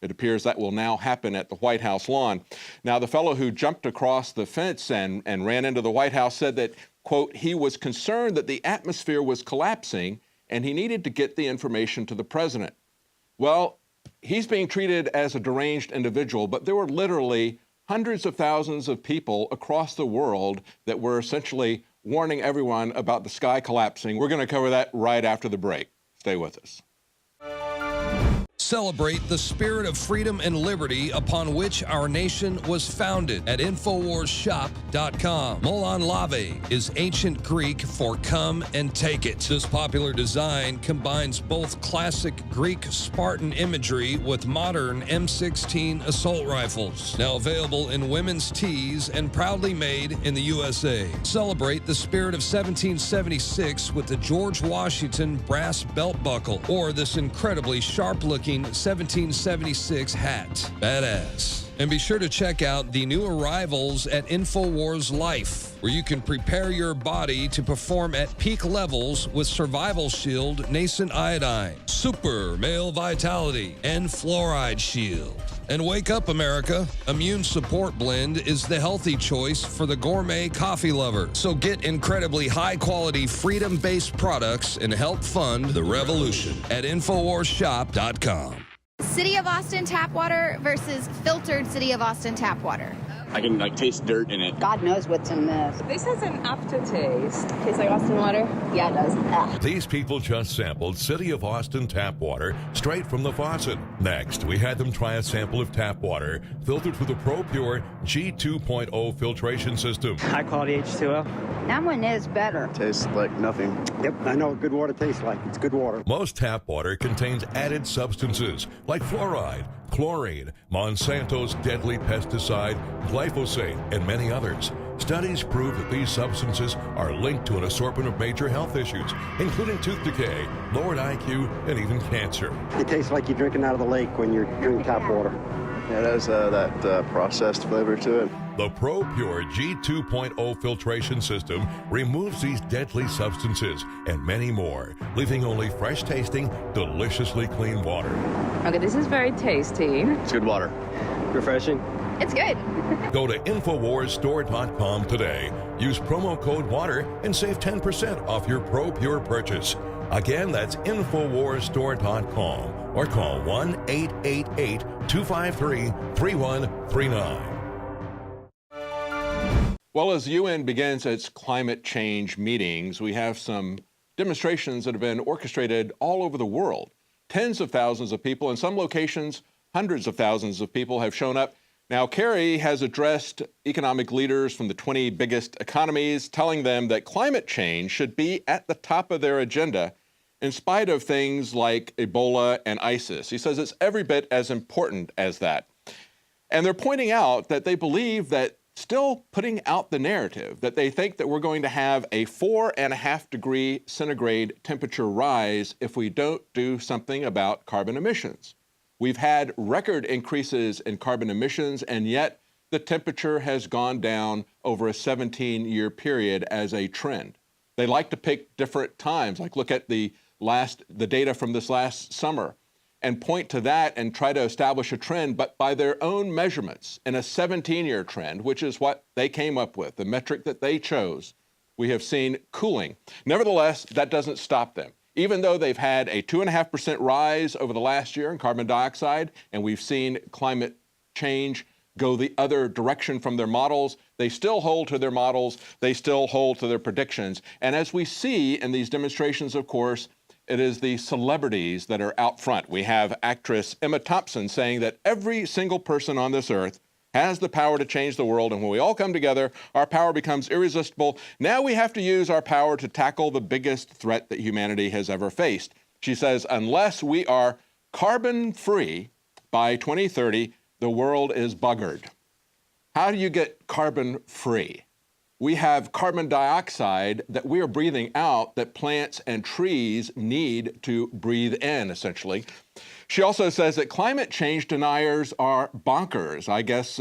It appears that will now happen at the White House lawn. Now, the fellow who jumped across the fence and ran into the White House said that, quote, he was concerned that the atmosphere was collapsing and he needed to get the information to the president. Well, he's being treated as a deranged individual, but there were literally hundreds of thousands of people across the world that were essentially warning everyone about the sky collapsing. We're going to cover that right after the break. Stay with us. Celebrate the spirit of freedom and liberty upon which our nation was founded at INFOWARSShop.com. Molon Lave is ancient Greek for come and take it. This popular design combines both classic Greek Spartan imagery with modern M16 assault rifles. Now available in women's tees and proudly made in the USA. Celebrate the spirit of 1776 with the George Washington brass belt buckle or this incredibly sharp-looking 1776 hat. Badass. And be sure to check out the new arrivals at INFOWARS Life, where you can prepare your body to perform at peak levels with Survival Shield Nascent Iodine, Super Male Vitality, and Fluoride Shield. And wake up, America. Immune Support Blend is the healthy choice for the gourmet coffee lover. So get incredibly high-quality, freedom-based products and help fund the revolution at INFOWARSShop.com. City of Austin tap water versus filtered City of Austin tap water. I can taste dirt in it. God knows what's in this. This has an aftertaste. Tastes like Austin water? Yeah, it does. Ugh. These people just sampled City of Austin tap water straight from the faucet. Next, we had them try a sample of tap water filtered through the ProPure G2.0 filtration system. High quality H2O. That one is better. Tastes like nothing. Yep, I know what good water tastes like. It's good water. Most tap water contains added substances like fluoride, chlorine, Monsanto's deadly pesticide, glyphosate, and many others. Studies prove that these substances are linked to an assortment of major health issues, including tooth decay, lowered IQ, and even cancer. It tastes like you're drinking out of the lake when you're drinking tap water. Yeah, it has that processed flavor to it. The ProPure G2.0 filtration system removes these deadly substances and many more, leaving only fresh-tasting, deliciously clean water. Okay, this is very tasty. It's good water. Refreshing. It's good. Go to InfoWarsStore.com today. Use promo code WATER and save 10% off your ProPure purchase. Again, that's InfoWarsStore.com or call 1-888-253-3139. Well, as the UN begins its climate change meetings, we have some demonstrations that have been orchestrated all over the world. Tens of thousands of people, in some locations, hundreds of thousands of people have shown up. Now, Kerry has addressed economic leaders from the 20 biggest economies, telling them that climate change should be at the top of their agenda, in spite of things like Ebola and ISIS. He says it's every bit as important as that. And they're pointing out that they believe that still putting out the narrative that they think that we're going to have a 4.5 degree centigrade temperature rise if we don't do something about carbon emissions. We've had record increases in carbon emissions, and yet the temperature has gone down over a 17-year period as a trend. They like to pick different times, like look at the data from this last summer and point to that and try to establish a trend, but by their own measurements in a 17-year trend, which is what they came up with, the metric that they chose, we have seen cooling. Nevertheless, that doesn't stop them. Even though they've had a 2.5% rise over the last year in carbon dioxide, and we've seen climate change go the other direction from their models, they still hold to their models, they still hold to their predictions. And as we see in these demonstrations, of course, it is the celebrities that are out front. We have actress Emma Thompson saying that every single person on this earth has the power to change the world, and when we all come together, our power becomes irresistible. Now we have to use our power to tackle the biggest threat that humanity has ever faced. She says, unless we are carbon-free by 2030, the world is buggered. How do you get carbon-free? We have carbon dioxide that we are breathing out that plants and trees need to breathe in, essentially. She also says that climate change deniers are bonkers. I guess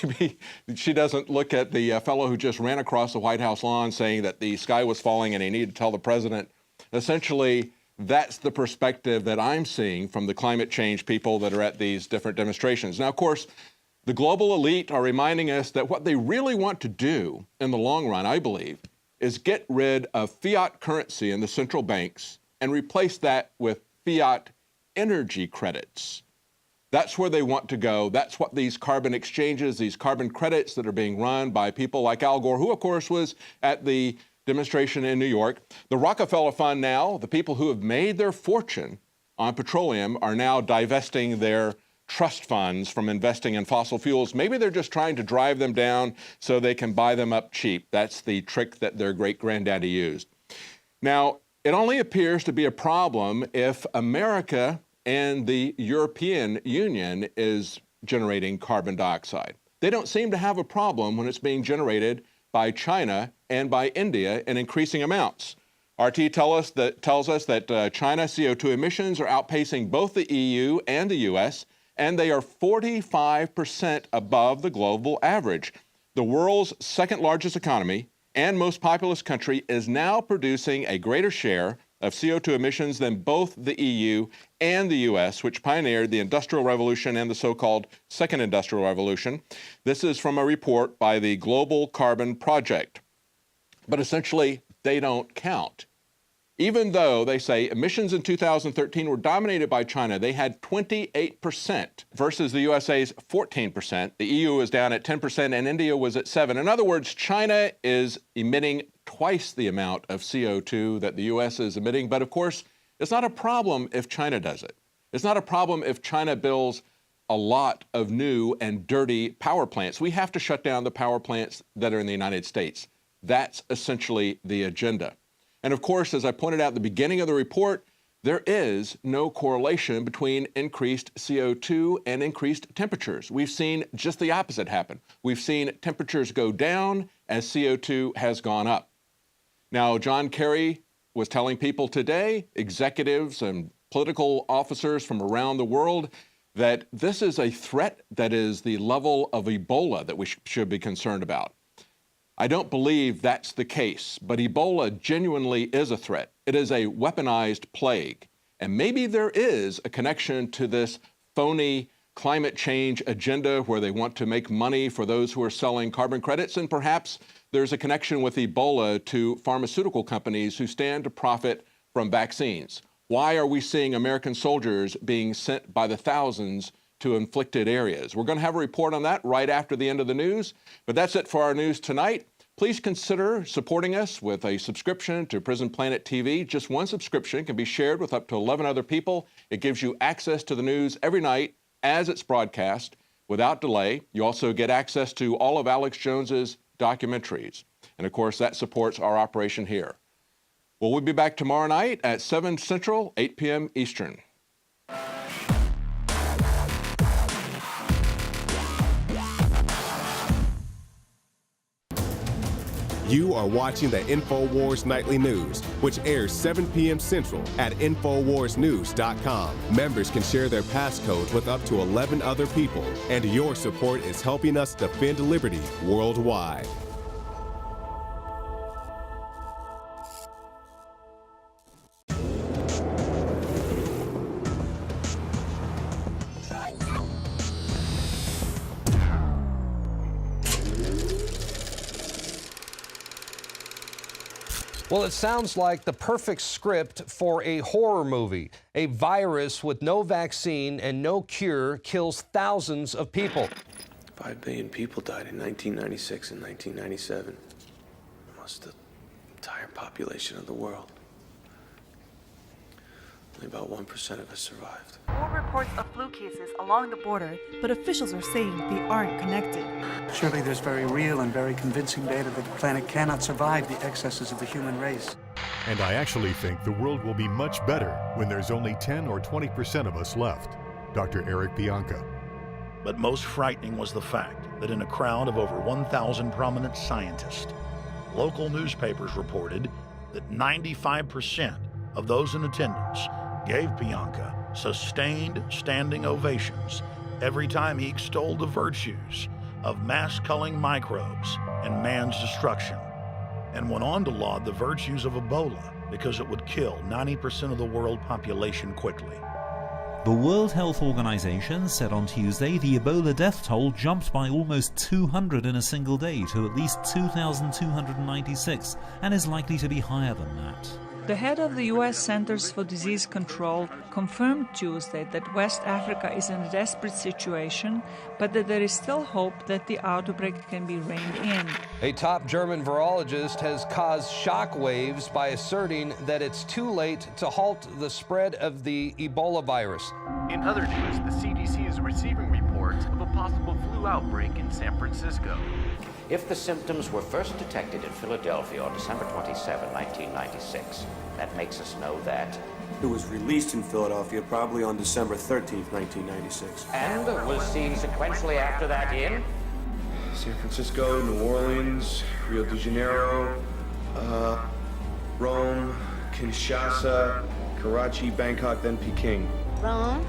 maybe she doesn't look at the fellow who just ran across the White House lawn saying that the sky was falling and he needed to tell the president. Essentially, That's the perspective that I'm seeing from the climate change people that are at these different demonstrations. Now, of course, the global elite are reminding us that what they really want to do in the long run, I believe, is get rid of fiat currency in the central banks and replace that with fiat energy credits. That's where they want to go. That's what these carbon exchanges, these carbon credits that are being run by people like Al Gore, who, of course, was at the demonstration in New York. The Rockefeller Fund now, the people who have made their fortune on petroleum are now divesting their trust funds from investing in fossil fuels. Maybe they're just trying to drive them down so they can buy them up cheap. That's the trick that their great-granddaddy used. Now, it only appears to be a problem if America and the European Union is generating carbon dioxide. They don't seem to have a problem when it's being generated by China and by India in increasing amounts. RT tells us that China CO2 emissions are outpacing both the EU and the US, and they are 45% above the global average. The world's second largest economy and most populous country is now producing a greater share of CO2 emissions than both the EU and the US, which pioneered the Industrial Revolution and the so-called Second Industrial Revolution. This is from a report by the Global Carbon Project. But essentially, they don't count. Even though they say emissions in 2013 were dominated by China, they had 28% versus the USA's 14%. The EU was down at 10% and India was at 7%. In other words, China is emitting twice the amount of CO2 that the US is emitting. But of course, it's not a problem if China does it. It's not a problem if China builds a lot of new and dirty power plants. We have to shut down the power plants that are in the United States. That's essentially the agenda. And of course, as I pointed out at the beginning of the report, there is no correlation between increased CO2 and increased temperatures. We've seen just the opposite happen. We've seen temperatures go down as CO2 has gone up. Now, John Kerry was telling people today, executives and political officers from around the world, that this is a threat that is the level of Ebola that we should be concerned about. I don't believe that's the case, but Ebola genuinely is a threat. It is a weaponized plague. And maybe there is a connection to this phony climate change agenda where they want to make money for those who are selling carbon credits. And perhaps there's a connection with Ebola to pharmaceutical companies who stand to profit from vaccines. Why are we seeing American soldiers being sent by the thousands to inflicted areas? We're going to have a report on that right after the end of the news. But that's it for our news tonight. Please consider supporting us with a subscription to Prison Planet TV. Just one subscription can be shared with up to 11 other people. It gives you access to the news every night as it's broadcast without delay. You also get access to all of Alex Jones's documentaries. And of course, that supports our operation here. Well, we'll be back tomorrow night at 7 Central, 8 p.m. Eastern. You are watching the INFOWARS Nightly News, which airs 7 p.m. Central at INFOWARSnews.com. Members can share their passcodes with up to 11 other people, and your support is helping us defend liberty worldwide. Well, it sounds like the perfect script for a horror movie. A virus with no vaccine and no cure kills thousands of people. 5 billion people died in 1996 and 1997. Almost the entire population of the world. Only about 1% of us survived. More reports of flu cases along the border, but officials are saying they aren't connected. Surely there's very real and very convincing data that the planet cannot survive the excesses of the human race. And I actually think the world will be much better when there's only 10 or 20% of us left. Dr. Eric Bianca. But most frightening was the fact that in a crowd of over 1,000 prominent scientists, local newspapers reported that 95% of those in attendance gave Bianca sustained standing ovations every time he extolled the virtues of mass-culling microbes and man's destruction, and went on to laud the virtues of Ebola because it would kill 90% of the world population quickly. The World Health Organization said on Tuesday the Ebola death toll jumped by almost 200 in a single day to at least 2,296 and is likely to be higher than that. The head of the U.S. Centers for Disease Control confirmed Tuesday that West Africa is in a desperate situation, but that there is still hope that the outbreak can be reined in. A top German virologist has caused shockwaves by asserting that it's too late to halt the spread of the Ebola virus. In other news, the CDC is receiving reports of a possible flu outbreak in San Francisco. If the symptoms were first detected in Philadelphia on December 27, 1996, that makes us know that it was released in Philadelphia probably on December 13th, 1996. And was seen sequentially after that in San Francisco, New Orleans, Rio de Janeiro, Rome, Kinshasa, Karachi, Bangkok, then Peking. Rome,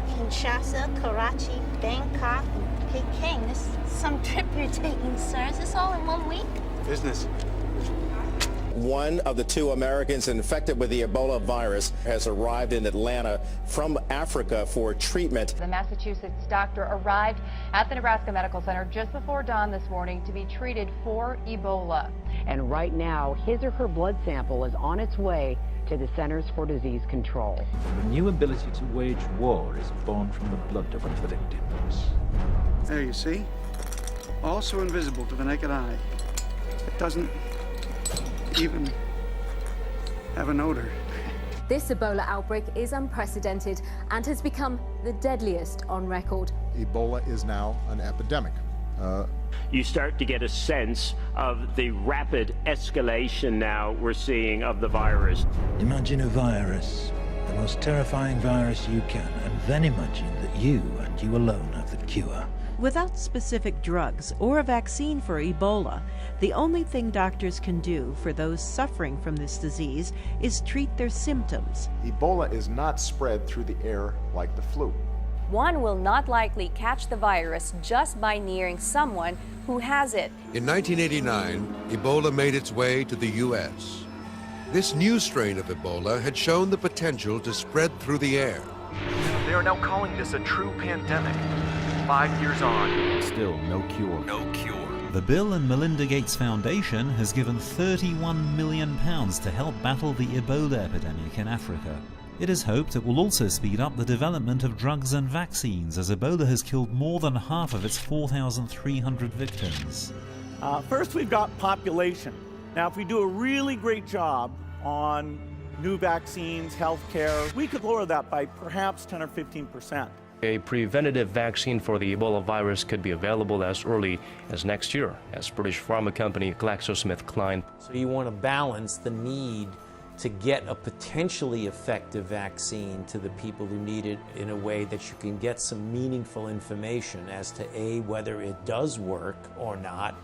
Kinshasa, Karachi, Bangkok, Peking. This is some trip you're taking, sir. Is this all in 1 week? Business. One of the 2 Americans infected with the Ebola virus has arrived in Atlanta from Africa for treatment. The Massachusetts doctor arrived at the Nebraska Medical Center just before dawn this morning to be treated for Ebola. And right now, his or her blood sample is on its way to the Centers for Disease Control. The new ability to wage war is born from the blood of the victims. There you see. Also invisible to the naked eye. It doesn't even have an odor. This Ebola outbreak is unprecedented and has become the deadliest on record. Ebola is now an epidemic. You start to get a sense of the rapid escalation now we're seeing of the virus. Imagine a virus, the most terrifying virus you can, and then imagine that you and you alone have the cure. Without specific drugs or a vaccine for Ebola, the only thing doctors can do for those suffering from this disease is treat their symptoms. Ebola is not spread through the air like the flu. One will not likely catch the virus just by nearing someone who has it. In 1989, Ebola made its way to the U.S. This new strain of Ebola had shown the potential to spread through the air. They are now calling this a true pandemic. 5 years on. Still no cure. No cure. The Bill and Melinda Gates Foundation has given £31 million to help battle the Ebola epidemic in Africa. It is hoped it will also speed up the development of drugs and vaccines, as Ebola has killed more than half of its 4,300 victims. First, we've got population. Now, if we do a really great job on new vaccines, healthcare, we could lower that by perhaps 10 or 15%. A preventative vaccine for the Ebola virus could be available as early as next year, as British pharma company GlaxoSmithKline. So you want to balance the need to get a potentially effective vaccine to the people who need it in a way that you can get some meaningful information as to A, whether it does work or not,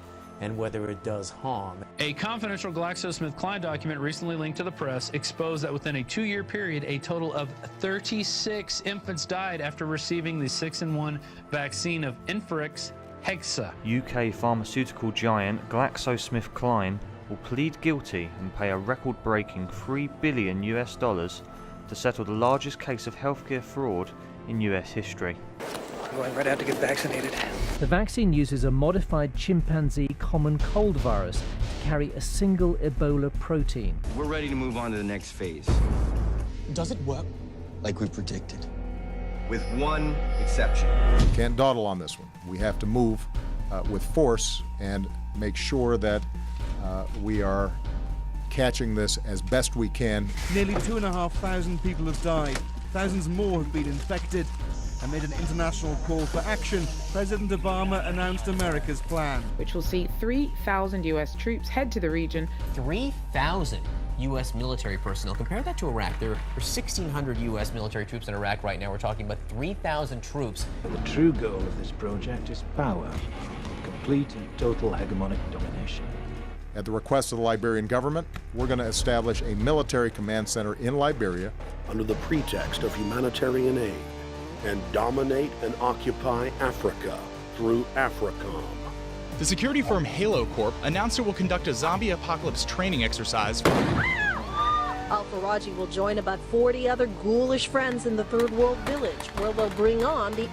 and whether it does harm. A confidential GlaxoSmithKline document recently linked to the press exposed that within a 2-year period, a total of 36 infants died after receiving the 6-in-1 vaccine of Inferix Hexa. UK pharmaceutical giant GlaxoSmithKline will plead guilty and pay a record-breaking $3 billion to settle the largest case of healthcare fraud in US history. Going right out to get vaccinated. The vaccine uses a modified chimpanzee common cold virus to carry a single Ebola protein. We're ready to move on to the next phase. Does it work like we predicted? With one exception. Can't dawdle on this one. We have to move with force and make sure that we are catching this as best we can. Nearly 2,500 people have died. Thousands more have been infected. Amid an international call for action, President Obama announced America's plan, which will see 3,000 U.S. troops head to the region. 3,000 U.S. military personnel. Compare that to Iraq. There are 1,600 U.S. military troops in Iraq right now. We're talking about 3,000 troops. The true goal of this project is power, complete and total hegemonic domination. At the request of the Liberian government, we're going to establish a military command center in Liberia under the pretext of humanitarian aid, and dominate and occupy Africa through AFRICOM. The security firm Halo Corp announced it will conduct a zombie apocalypse training exercise Al-Faraji will join about 40 other ghoulish friends in the third world village, where they'll bring on the